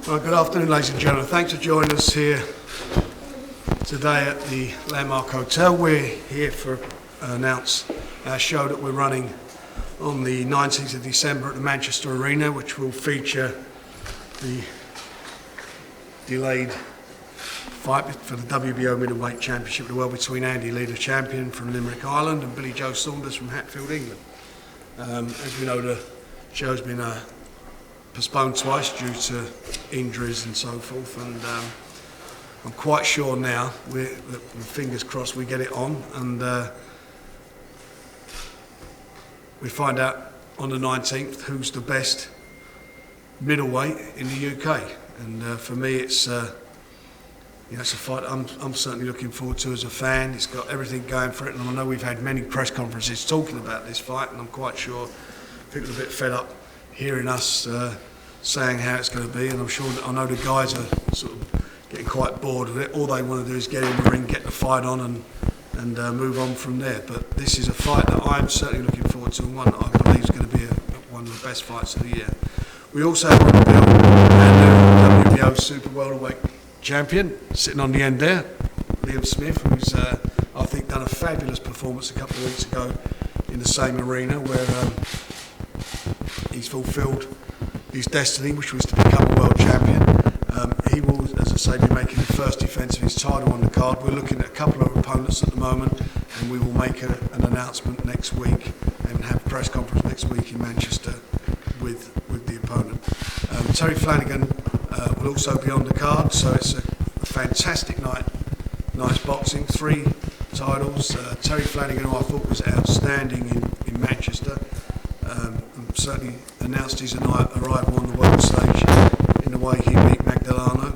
Well, good afternoon, ladies and gentlemen. Thanks for joining us here today at the Landmark Hotel. We're here to announce our show that we're running on the 19th of December at the Manchester Arena, which will feature the delayed fight for the WBO Middleweight Championship of the World between Andy Lee, the champion from Limerick, Ireland, and Billy Joe Saunders from Hatfield, England. As we know, the show's been postponed twice due to injuries and so forth, and I'm quite sure now, with fingers crossed, we get it on, and we find out on the 19th who's the best middleweight in the UK. And for me, it's it's a fight I'm certainly looking forward to as a fan. It's got everything going for it, and I know we've had many press conferences talking about this fight, and I'm quite sure people are a bit fed up hearing us saying how it's going to be, and I know the guys are sort of getting quite bored with it. All they want to do is get in the ring, get the fight on, and move on from there. But this is a fight that I'm certainly looking forward to, and one that I believe is going to be one of the best fights of the year. We also have on the bill our new WBO Super Welterweight champion sitting on the end there, Liam Smith, who's I think done a fabulous performance a couple of weeks ago in the same arena where he's fulfilled his destiny, which was to become a world champion. He will, as I say, be making the first defence of his title on the card. We're looking at a couple of opponents at the moment, and we will make an announcement next week and have a press conference next week in Manchester with the opponent. Terry Flanagan will also be on the card, so it's a fantastic night. Nice boxing, 3 titles. Terry Flanagan, who I thought was outstanding in Manchester, certainly announced his arrival on the world stage in the way he beat Magdaleno.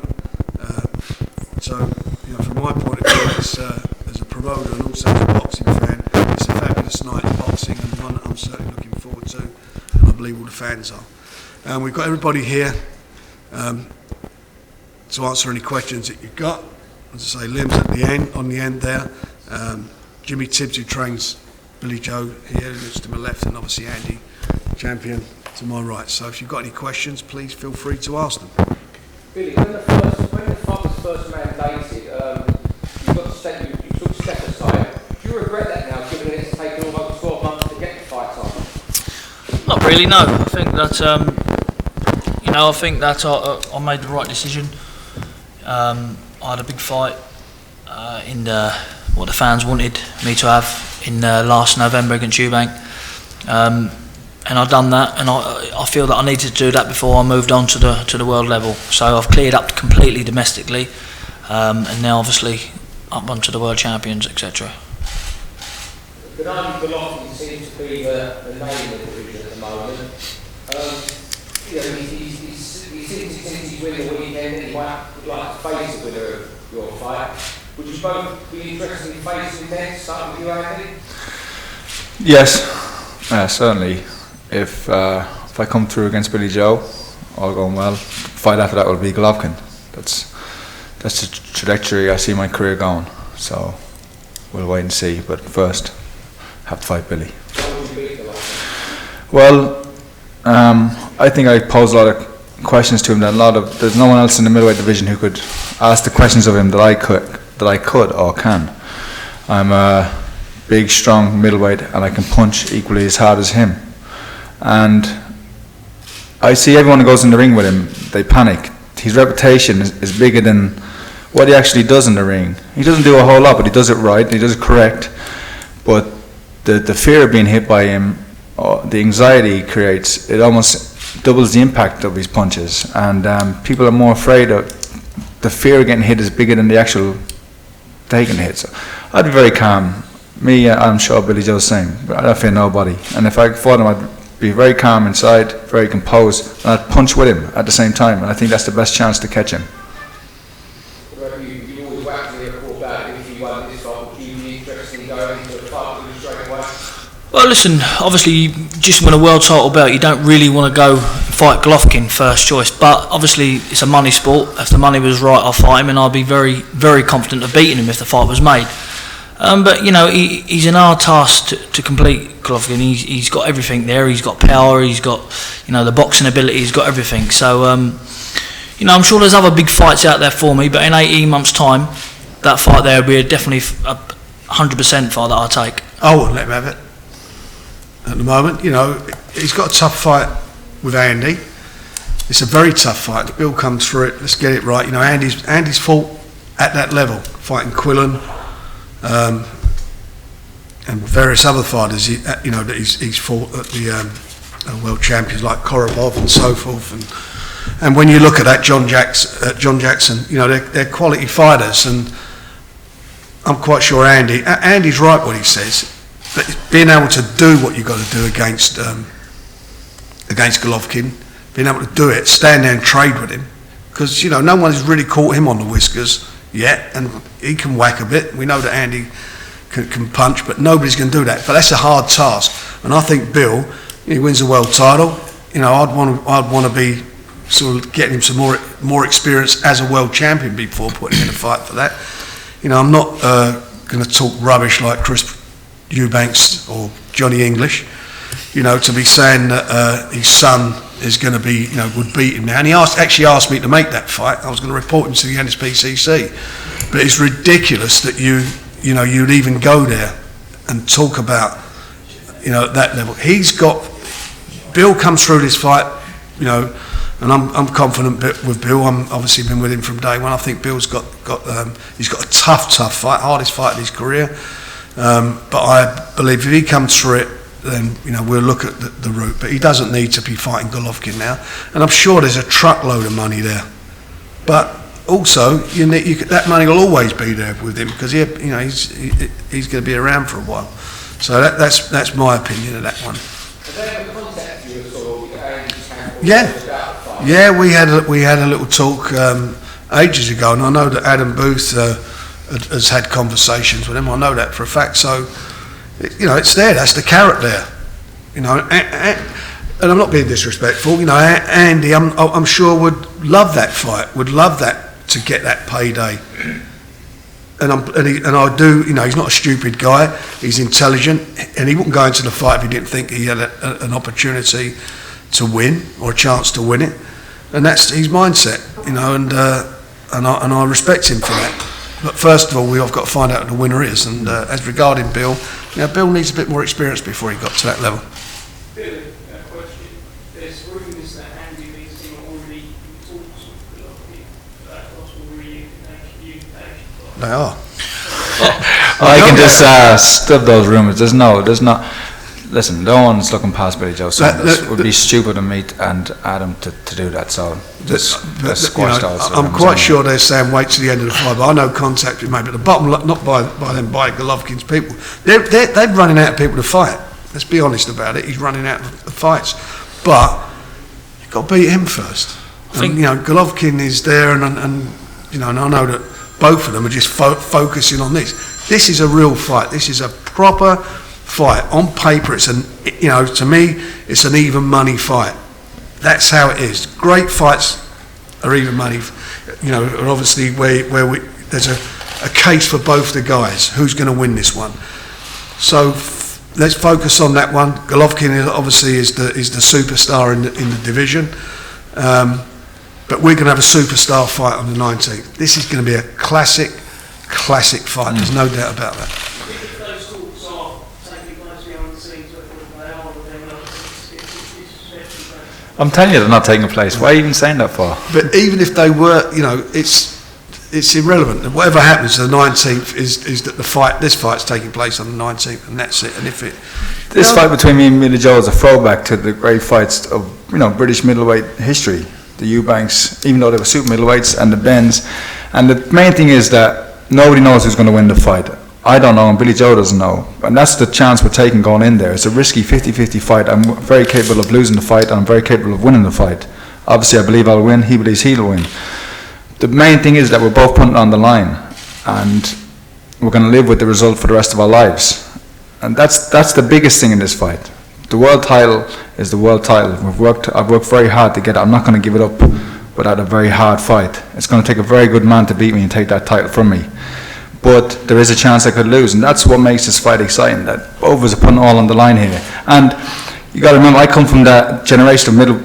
So, from my point of view, as a promoter and also as a boxing fan, it's a fabulous night in boxing, and one that I'm certainly looking forward to, and I believe all the fans are. We've got everybody here to answer any questions that you've got. As I say, Liam's at the end, on the end there. Jimmy Tibbs, who trains Billy Joe here, who's to my left, and obviously Andy, champion, to my right. So if you've got any questions, please feel free to ask them. Billy, when the fight was first mandated, you took step aside. Do you regret that now, given it's taken almost 12 months to get the fight on? Not really, no. I think that I made the right decision. I had a big fight in what the fans wanted me to have in last November against Eubank, and I've done that, and I feel that I needed to do that before I moved on to the world level. So I've cleared up completely domestically, and now obviously up onto the world champions, etc. Gennady Golovkin seems to be the name of the division at the moment. He seems he's winning the weekend, and he would like to face the winner of your fight. Would you both be interested in facing next? Start with you, Andy. Yes, certainly. If I come through against Billy Joe, all going well, the fight after that will be Golovkin. That's the trajectory I see my career going. So we'll wait and see. But first, have to fight Billy. How would you beat Golovkin? Well, I think I posed a lot of questions to him that there's no one else in the middleweight division who could ask the questions of him that I could or can. I'm a big, strong middleweight, and I can punch equally as hard as him. And I see everyone who goes in the ring with him, they panic. His reputation is bigger than what he actually does in the ring. He doesn't do a whole lot, but he does it right, he does it correct. But the fear of being hit by him, the anxiety he creates, it almost doubles the impact of his punches. And people are more afraid of the fear of getting hit is bigger than the actual taking the hit. So I'd be very calm. Me, I'm sure Billy Joe's the same. But I fear nobody. And if I fought him, I'd be very calm inside, very composed, and I'd punch with him at the same time. And I think that's the best chance to catch him. You always whack to the quarterback if you won this fight. Would you be interested in going into a fight with him straight away? Well, listen, obviously you just win a world title belt, you don't really want to go fight Golovkin first choice, but obviously it's a money sport. If the money was right, I'll fight him, and I'll be very, very confident of beating him if the fight was made. But he's an hard task to complete, Golovkin. He's got everything there. He's got power. He's got the boxing ability. He's got everything. So You know, I'm sure there's other big fights out there for me, but in 18 months' time, that fight there will be definitely a 100% fight that I'll take. I wouldn't let him have it at the moment. You know, he's got a tough fight with Andy. It's a very tough fight. Bill comes through it. Let's get it right. You know, Andy's fought at that level, fighting Quillen, and various other fighters. You know, that he's fought at the world champions like Korobov and so forth. And when you look at that, John Jackson, you know, they're quality fighters, and I'm quite sure Andy's right what he says, but being able to do what you've got to do against Golovkin, being able to do it, stand there and trade with him, because, you know, no one's really caught him on the whiskers yet, and he can whack a bit. We know that Andy can punch, but nobody's going to do that. But that's a hard task, and I think Bill, he wins a world title. You know, I'd want to be sort of getting him some more experience as a world champion before putting him in a fight for that. You know, I'm not going to talk rubbish like Chris Eubanks or Johnny English, you know, to be saying that his son is going to be, you know, would beat him now. And he actually asked me to make that fight. I was going to report him to the NSPCC. But it's ridiculous that you'd even go there and talk about, you know, at that level. Bill comes through this fight, you know, and I'm confident with Bill. I'm obviously been with him from day one. I think Bill's got he's got a tough fight, hardest fight in his career. But I believe if he comes through it, then, you know, we'll look at the route. But he doesn't need to be fighting Golovkin now. And I'm sure there's a truckload of money there. But also, that money will always be there with him, because he's going to be around for a while. So that's my opinion of that one. Have they ever contacted you at all? Yeah, we had a little talk ages ago, and I know that Adam Booth has had conversations with him. I know that for a fact. So, you know, it's there. That's the carrot there. You know, and I'm not being disrespectful. You know, Andy, I'm sure would love that fight. Would love that, to get that payday. And I do. You know, he's not a stupid guy. He's intelligent, and he wouldn't go into the fight if he didn't think he had an opportunity to win, or a chance to win it. And that's his mindset. You know, and I respect him for that. But first of all, we've got to find out who the winner is. And as regarding Bill, you know, Bill needs a bit more experience before he got to that level. Bill, a question. There's rumours that Andy Lee's team are already in talks with Golovkin for that possible reunification. They are. I can just stub those rumours. There's not. Listen, no one's looking past Billy Joe Saunders. It would be stupid of me and Adam to do that. So let's squash those. I'm quite sure they're saying wait till the end of the fight. But I know contact with maybe at the bottom, not by Golovkin's people. They're running out of people to fight. Let's be honest about it. He's running out of fights, but you've got to beat him first. I think, you know, Golovkin is there, and you know, and I know that both of them are just focusing on this. This is a real fight. This is a proper fight. On paper, to me, it's an even money fight. That's how it is. Great fights are even money. You know, and obviously where there's a case for both the guys. Who's going to win this one? So let's focus on that one. Golovkin obviously is the superstar in the division. But we're going to have a superstar fight on the 19th. This is going to be a classic fight. There's no doubt about that. If those talks are taking place behind the scenes, whether they are or they're not, I'm telling you, they're not taking place. Why are you even saying that for? But even if they were, you know, it's irrelevant. Whatever happens to the 19th is that this fight's taking place on the 19th, and that's it. And if this fight between me and Billy Joe is a throwback to the great fights of, you know, British middleweight history. The Eubanks, even though they were super middleweights, and the Bens. And the main thing is that nobody knows who's going to win the fight. I don't know, and Billy Joe doesn't know. And that's the chance we're taking going in there. It's a risky 50-50 fight. I'm very capable of losing the fight, and I'm very capable of winning the fight. Obviously, I believe I'll win. He believes he'll win. The main thing is that we're both putting it on the line, and we're going to live with the result for the rest of our lives. And that's the biggest thing in this fight. The world title is the world title. I've worked very hard to get it. I'm not going to give it up without a very hard fight. It's going to take a very good man to beat me and take that title from me. But there is a chance I could lose, and that's what makes this fight exciting, that both of us are putting all on the line here. And you got to remember, I come from that generation of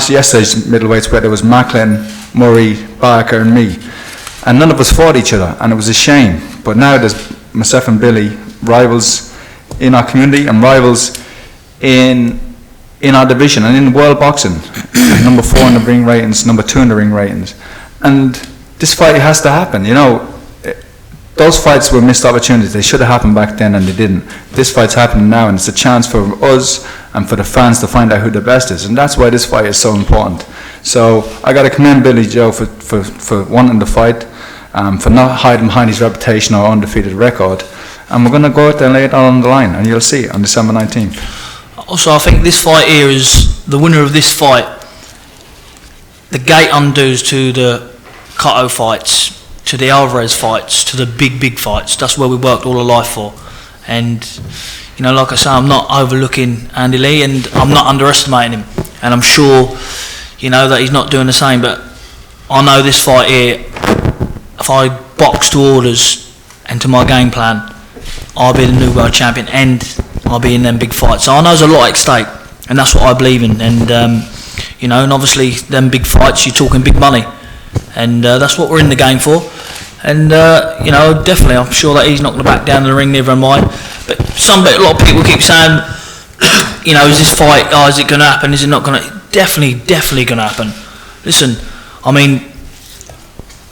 yesterday's middleweights where there was Macklin, Murray, Barker and me, and none of us fought each other, and it was a shame. But now there's myself and Billy, rivals in our community and rivals in our division and in world boxing. Number 4 in the ring ratings, number 2 in the ring ratings, and this fight has to happen. You know, those fights were missed opportunities. They should have happened back then and they didn't. This fight's happening now, and it's a chance for us and for the fans to find out who the best is, and that's why this fight is so important. So I got to commend Billy Joe for wanting the fight, for not hiding behind his reputation or undefeated record, and we're going to go out there and lay it all on the line, and you'll see it on December 19th. Also, I think this fight here is the winner of this fight. The gate undoes to the Cotto fights, to the Alvarez fights, to the big fights. That's where we worked all our life for. And, you know, like I say, I'm not overlooking Andy Lee, and I'm not underestimating him. And I'm sure, you know, that he's not doing the same. But I know this fight here, if I box to orders and to my game plan, I'll be the new world champion and I'll be in them big fights. So I know there's a lot at stake, and that's what I believe in. And, you know, and obviously them big fights, you're talking big money. And that's what we're in the game for. And, you know, definitely, I'm sure that he's not going to back down in the ring, neither am I. But a lot of people keep saying, you know, is this fight, is it going to happen, is it not going to? Definitely going to happen. Listen, I mean,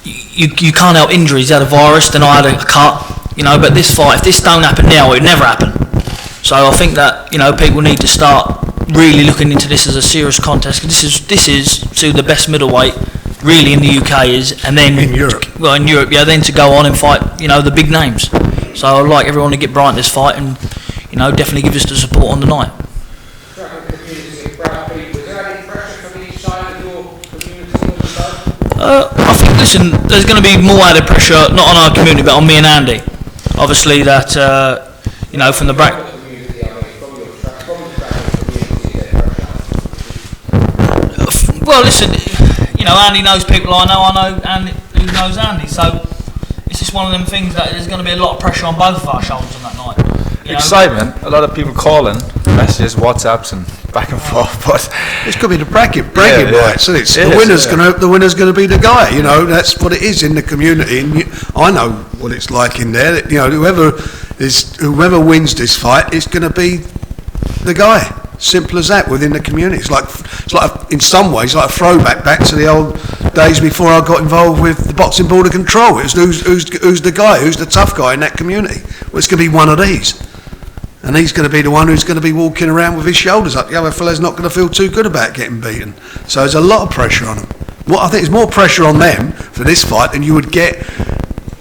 you can't help injuries. He had a virus, then I had a cut, you know, but this fight, if this don't happen now, it would never happen. So I think that, you know, people need to start really looking into this as a serious contest, because this is to the best middleweight really in the UK is, and then in Europe. Well, in Europe, yeah, then to go on and fight, you know, the big names. So I'd like everyone to get behind this fight, and, you know, definitely give us the support on the night. I think, listen, there's going to be more added pressure, not on our community, but on me and Andy. Obviously, that you know, from the back. Well, listen, you know, Andy knows people I know Andy who knows Andy, so it's just one of them things that there's going to be a lot of pressure on both of our shoulders on that night. Excitement, a lot of people calling, messages, WhatsApps and back and forth, but It's going to be the bragging rights, isn't it? The winner's going to be the guy. You know, that's what it is in the community. And I know what it's like in there. You know, whoever wins this fight is going to be the guy. Simple as that within the community. It's like in some ways like a throwback back to the old days before I got involved with the Boxing Board of Control. It's who's the guy, who's the tough guy in that community. Well, it's going to be one of these. And he's going to be the one who's going to be walking around with his shoulders up. The other fella's not going to feel too good about getting beaten. So there's a lot of pressure on them. What I think is more pressure on them for this fight than you would get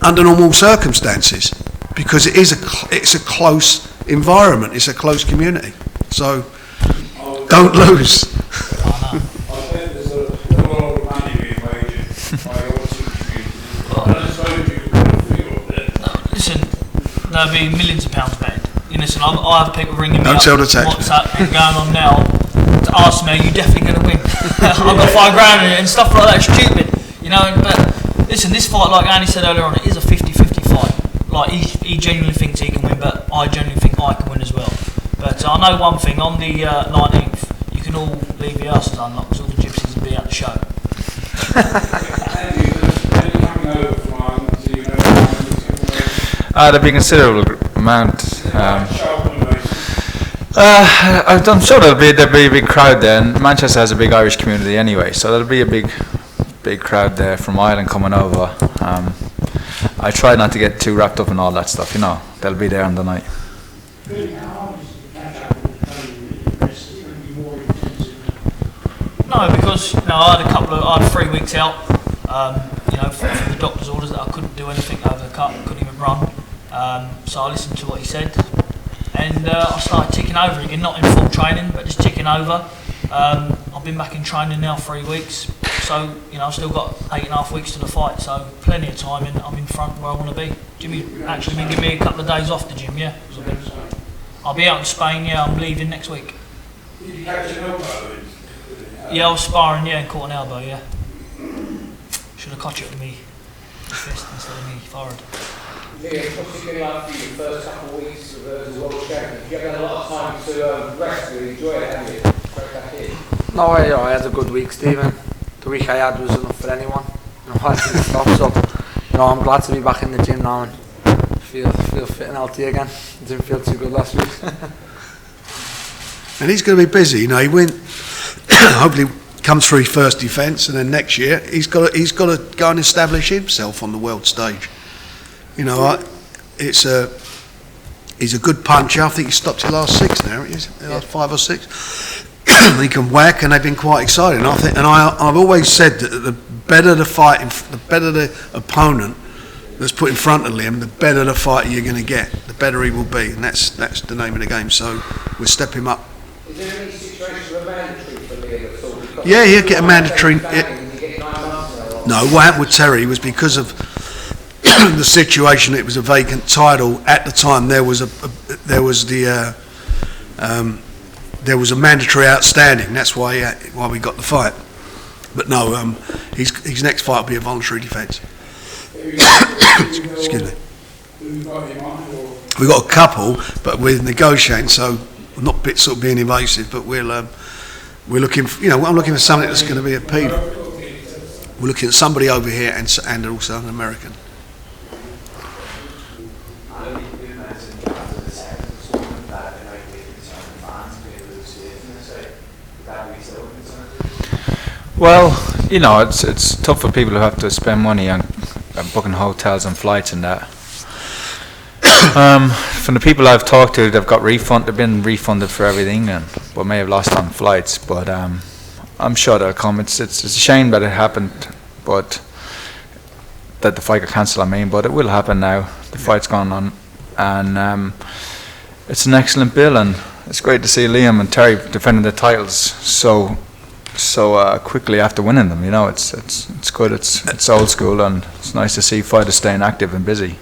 under normal circumstances, because it's a close environment. It's a close community. So don't lose. Listen, there'll be millions of pounds betted. You listen, I have people ringing me Don't up, tell the tax WhatsApp going on now to ask me, are you definitely going to win? I've got £5 in it and stuff like that. Stupid, you know. But listen, this fight, like Andy said earlier on, it is a 50-50 fight. Like he genuinely thinks he can win, but I genuinely think I can win as well. But I know one thing, on the 19th, you can all leave your houses unlocked, because all the gypsies will be at the show. there'll be a considerable amount. I'm sure there'll be a big crowd there, and Manchester has a big Irish community anyway, so there'll be a big crowd there from Ireland coming over. I try not to get too wrapped up in all that stuff, you know. They'll be there on the night. No, because I had 3 weeks out. You know, from the doctor's orders that I couldn't do anything over the cut, couldn't even run. So I listened to what he said, and I started ticking over again, not in full training, but just ticking over. I've been back in training now 3 weeks, so you know I've still got 8.5 weeks to the fight, so plenty of time, and I'm in front where I want to be. Jimmy actually been giving me a couple of days off the gym, yeah. I'll be out in Spain, yeah. I'm leaving next week. Did you catch an elbow? Yeah, I was sparring, yeah, and caught an elbow, yeah. Should have caught it with me fist instead of me forward. Yeah, what's it been like for you the first couple of weeks as a world champion? You haven't had a lot of time to rest and enjoy it, have you? Straight back in. No, I had a good week, Stephen. The week I had was enough for anyone. I didn't stop, so I'm glad to be back in the gym now and feel fit and healthy again. I didn't feel too good last week. And he's going to be busy. He went. Hopefully, comes through his first defence, and then next year he's got to go and establish himself on the world stage. He's a good puncher. I think he stopped his last 6 now. Last 5 or 6. He can whack, and they've been quite exciting. I've always said that the better the fight, the better the opponent that's put in front of Liam, the better the fighter you're going to get, the better he will be, and that's the name of the game. So we'll step him up. Is there any situation of mandatory for Liam at all? Yeah, he'll get a mandatory. No, what happened with Terry was because of the situation. It was a vacant title at the time. There was a mandatory outstanding. That's why we got the fight. But no, his next fight will be a voluntary defence. Excuse me. We've got a couple, but we're negotiating, so we're not being evasive. But we're looking. I'm looking for something that's going to be appealing. We're looking at somebody over here and also an American. Well, it's tough for people who have to spend money on booking hotels and flights and that. From the people I've talked to, they've been refunded for everything, but may have lost on flights. But I'm sure they'll come. It's a shame that it happened, but that the fight got cancelled. But it will happen now. The fight's gone on, and it's an excellent bill, and it's great to see Liam and Terry defending the titles so quickly after winning them. It's good. It's old school, and it's nice to see fighters staying active and busy.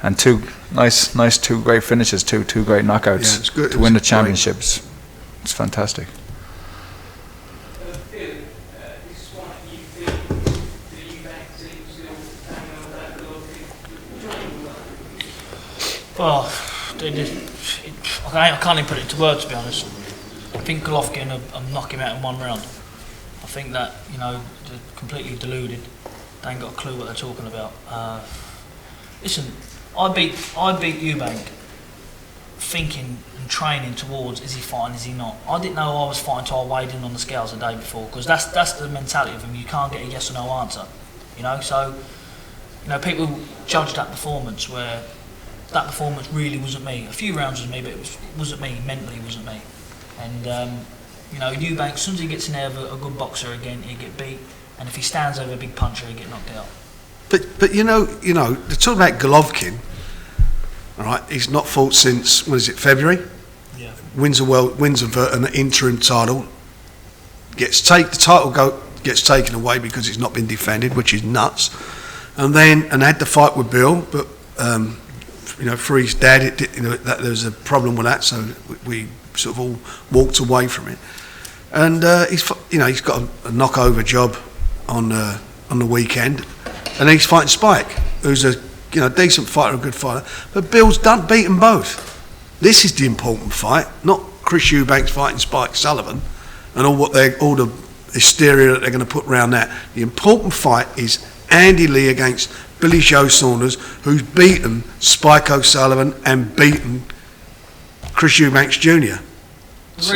And two great finishes, two great knockouts it's good. To win the championships. It's fantastic. Well, I can't even put it into words, to be honest. I think Golovkin will knock him out in 1 round. I think that, they're completely deluded. They ain't got a clue what they're talking about. Listen, I beat Eubank thinking and training towards, is he fighting, is he not? I didn't know I was fighting until I weighed in on the scales the day before, because that's the mentality of him. You can't get a yes or no answer, So, people judge that performance where that performance really wasn't me. A few rounds was me, but it wasn't me. Mentally, wasn't me. And Eubank, as soon as he gets in there with a good boxer again, he'll get beat. And if he stands over a big puncher, he'll get knocked out. But they're talking about Golovkin. All right, he's not fought since February. Yeah. Wins an interim title. Gets taken away because it's not been defended, which is nuts. And had the fight with Bill, but for his dad, that there was a problem with that, so we sort of all walked away from it. And he's got a knockover job on the weekend, and he's fighting Spike, who's a decent fighter, a good fighter. But Bill's beaten both. This is the important fight, not Chris Eubanks fighting Spike Sullivan, and all the hysteria that they're going to put around that. The important fight is Andy Lee against Billy Joe Saunders, who's beaten Spike O'Sullivan and beaten Chris Eubanks Jr. The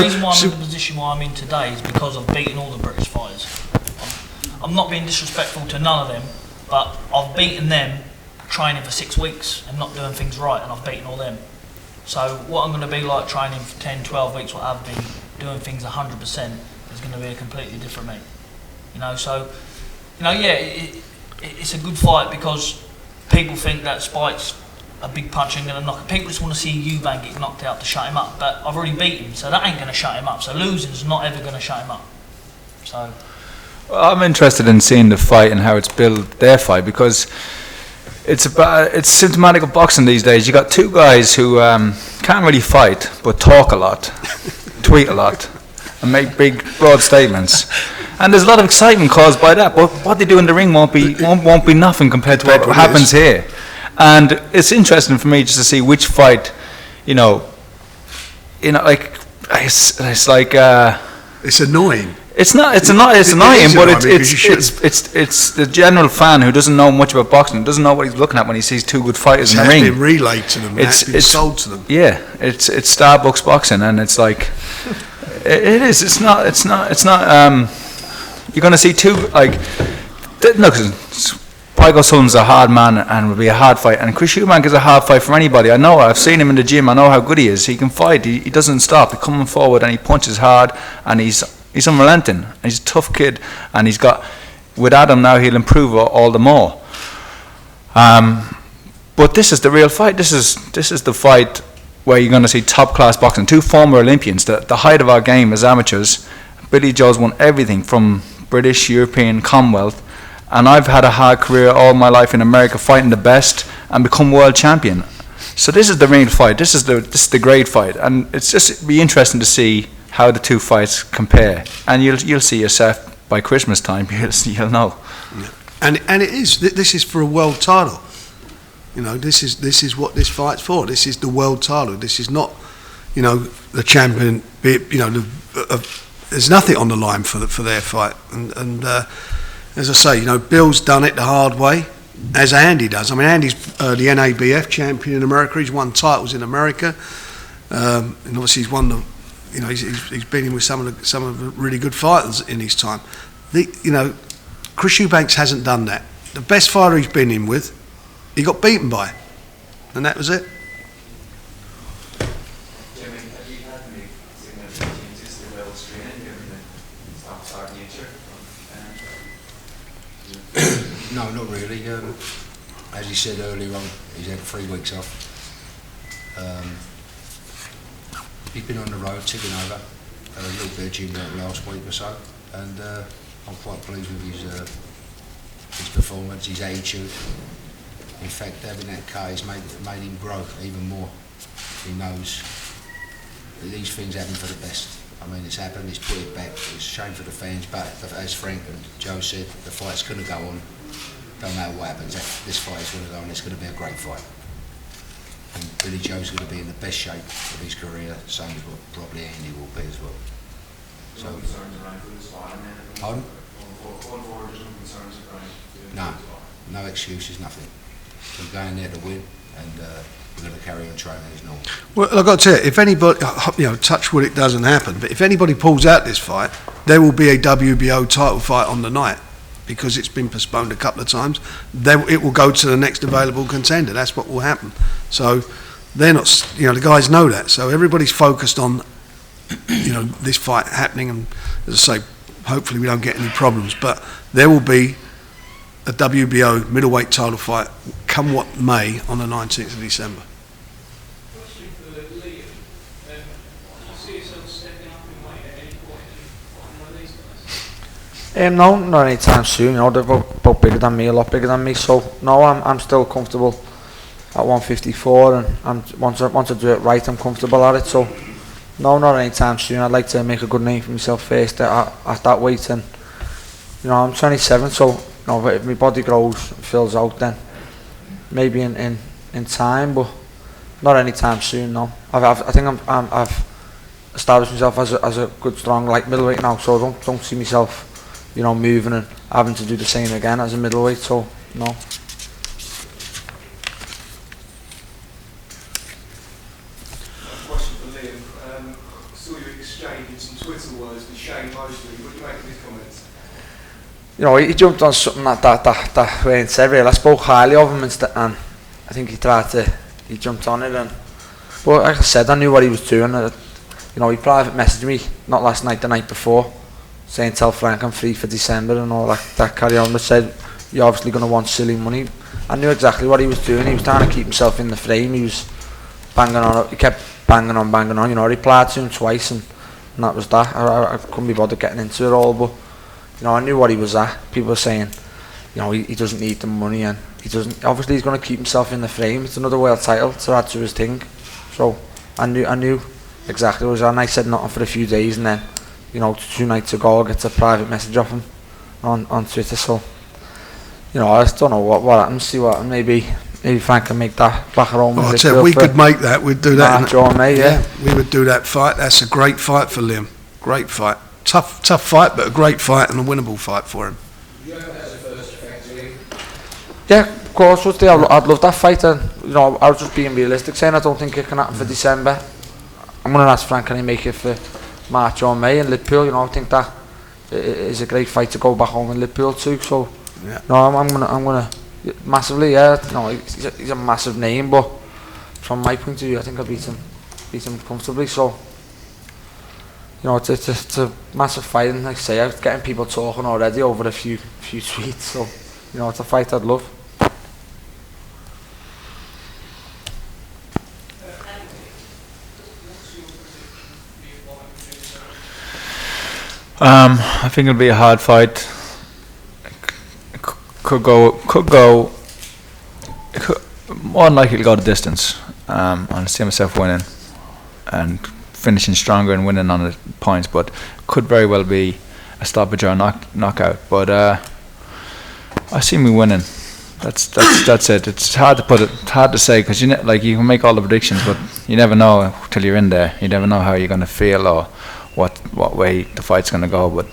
reason why I'm in the position why I'm in today is because I've beaten all the British fighters. I'm not being disrespectful to none of them, but I've beaten them training for 6 weeks and not doing things right, and I've beaten all them. So what I'm going to be like training for 10, 12 weeks, what I've been doing things 100% is going to be a completely different me. It's a good fight because people think that Spike's a big puncher and going to knock him. People just want to see Eubank get knocked out to shut him up, but I've already beat him, so that ain't going to shut him up. So losing's not ever going to shut him up. So, well, I'm interested in seeing the fight and how it's built, their fight, because it's symptomatic of boxing these days. You got two guys who can't really fight but talk a lot, tweet a lot, and make big broad statements. And there's a lot of excitement caused by that, but what they do in the ring won't be nothing compared to what happens here. And it's interesting for me just to see which fight, it's like It's annoying. It's not. It's annoying, but it's the general fan who doesn't know much about boxing, doesn't know what he's looking at when he sees two good fighters in the ring. It's been relayed to them. It's sold to them. Yeah, it's Starbucks boxing, and it's like it is. It's not. You're going to see two like. Look, Michael Sullivan's a hard man and will be a hard fight, and Chris Eubank is a hard fight for anybody. I know. I've seen him in the gym. I know how good he is. He can fight. He doesn't stop. He's coming forward and he punches hard, and he's unrelenting. He's a tough kid, and he's got. With Adam now, he'll improve all the more. But this is the real fight. This is the fight where you're going to see top class boxing. Two former Olympians, the height of our game as amateurs. Billy Joe's won everything from British, European, Commonwealth, and I've had a hard career all my life in America fighting the best and become world champion. So this is the real fight. This is the great fight, and it's just be interesting to see how the two fights compare. And you'll see yourself by Christmas time. You'll know. Yeah. And it is. This is for a world title. You know, this is what this fight's for. This is the world title. This is not, you know, the champion. You know, there's nothing on the line for their fight. And as I say, you know, Bill's done it the hard way, as Andy does. I mean, Andy's the NABF champion in America. He's won titles in America, and obviously he's won the. You know, he's been in with some of the really good fighters in his time. You know, Chris Eubanks hasn't done that. The best fighter he's been in with, he got beaten by, and that was it. Jimmy, have you had any significant changes to Will's training given the outside nature? No, not really. As he said earlier on, he's had 3 weeks off. He's been on the road, ticking over. A little bit of gym work last week or so, and I'm quite pleased with his performance, his attitude. In fact, having that car has made him grow even more. He knows that these things happen for the best. I mean, it's happened, he's put it back, it's a shame for the fans, but as Frank and Joe said, the fight's going to go on. Don't matter what happens, this fight is going to go on, it's going to be a great fight. And Billy Joe's going to be in the best shape of his career, same as what probably Andy will be as well. So, no concerns around this fight, and then Pardon? Going forward, there's no concerns around No excuses, nothing. We're going there to win, and we're going to carry on training as normal. Well, I've got to tell you, if anybody, you know, touch wood, it doesn't happen, but if anybody pulls out this fight, there will be a WBO title fight on the night, because it's been postponed a couple of times. It will go to the next available contender. That's what will happen. So they're not, you know, the guys know that. So everybody's focused on, you know, this fight happening, and as I say, hopefully we don't get any problems. But there will be a WBO middleweight title fight, come what may, on the 19th of December. Question for Liam. Do you see yourself stepping up in weight at any point in one of these guys? No, not anytime soon. You know, they're both bigger than me, a lot bigger than me. So no, I'm still comfortable at 154, and once I do it right, I'm comfortable at it. So no, not anytime soon. I'd like to make a good name for myself first at that weight, and you know, I'm 27, so you know, if my body grows, fills out, then maybe in time, but not anytime soon. No, I think I've established myself as a good strong light middleweight now, so I don't see myself, you know, moving and having to do the same again as a middleweight. So no. Question for Liam. I saw you exchanging some Twitter words with Shane Mosley. What do you make of his comments? You know, he jumped on something that weren't said really. I spoke highly of him and I think he jumped on it, and but like I said, I knew what he was doing. You know, he private messaged me, not last night, the night before, saying tell Frank I'm free for December and all that carry on, but said you're obviously going to want silly money. I knew exactly what he was doing. He was trying to keep himself in the frame. He was banging on, he kept banging on, you know. I replied to him twice, and that was that. I couldn't be bothered getting into it all, but you know, I knew what he was at. People were saying, you know, he doesn't need the money, and he doesn't, obviously he's going to keep himself in the frame. It's another world title to add to his thing. So I knew exactly what it was, and I said nothing for a few days, and then, you know, 2 nights ago I get a private message off him on Twitter. So, you know, I just don't know what happens, see what, maybe Frank can make that back home. I tell you, we could make that, we'd do that. Joe and me, yeah. We would do that fight. That's a great fight for Liam. Great fight. tough fight, but a great fight and a winnable fight for him. Yeah, of course, I'd love that fight, and I was just being realistic, saying I don't think it can happen for December. I'm going to ask Frank, can he make it for March or May in Liverpool? I think that is a great fight to go back home in Liverpool too. So, yeah. I'm gonna massively, yeah. He's a massive name, but from my point of view, I think I'll beat him comfortably. So, it's a massive fight, and like I say, I'm getting people talking already over a few tweets. So, it's a fight I'd love. I think it'll be a hard fight. Could go. More than likely to go the distance. I see myself winning and finishing stronger and winning on the points, but could very well be a stoppage or a knockout. But I see me winning. That's it. It's hard to say, because you can make all the predictions, but you never know till you're in there. You never know how you're going to feel or what way the fight's going to go. But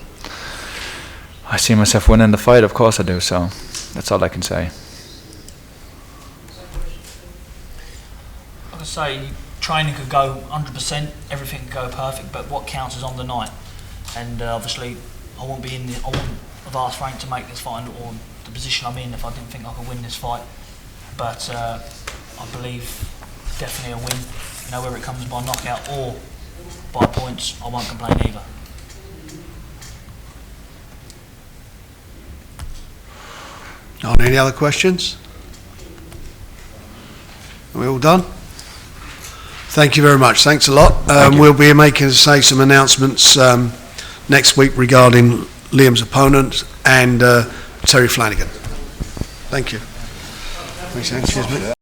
I see myself winning the fight. Of course I do. So that's all I can say. Like I say, training could go 100%, everything could go perfect, but what counts is on the night. And obviously, I wouldn't have asked Frank to make this fight or the position I'm in if I didn't think I could win this fight. But I believe definitely a win. Whether it comes by knockout or by points, I won't complain either. Any other questions? Are we all done? Thank you very much. Thanks a lot. We'll be making, some announcements next week regarding Liam's opponent and Terry Flanagan. Thank you. Cheers, mate.